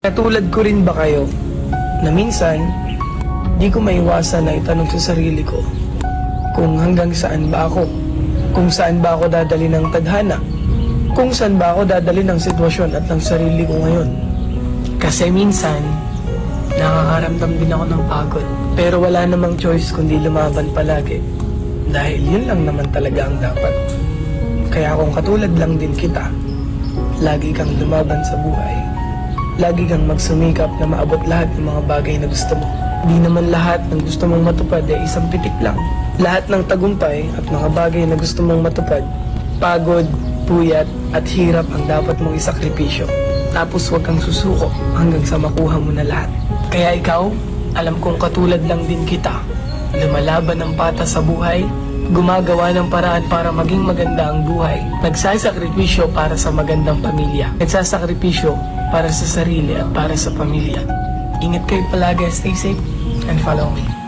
Katulad ko rin ba kayo na minsan di ko maiwasan na itanong sa sarili ko kung hanggang saan ba ako, kung saan ba ako dadali ng tadhana, kung saan ba ako dadali ng sitwasyon at ng sarili ko ngayon. Kasi minsan nakakaramdam din ako ng pagod, pero wala namang choice kundi lumaban palagi dahil yun lang naman talaga ang dapat. Kaya kung katulad lang din kita, lagi kang lumaban sa buhay, lagi kang magsumikap na maabot lahat ng mga bagay na gusto mo. Di naman lahat ng gusto mong matupad ay isang pitik lang. Lahat ng tagumpay at mga bagay na gusto mong matupad, pagod, puyat at hirap ang dapat mong isakripisyo. Tapos huwag kang susuko hanggang sa makuha mo na lahat. Kaya ikaw, alam kong katulad lang din kita, lumalaban ng patas sa buhay, gumagawa ng paraan para maging maganda ang buhay, nagsasakripisyo para sa magandang pamilya, nagsasakripisyo para sa sarili at para sa pamilya. Ingat kayo palagi, stay safe, and follow me.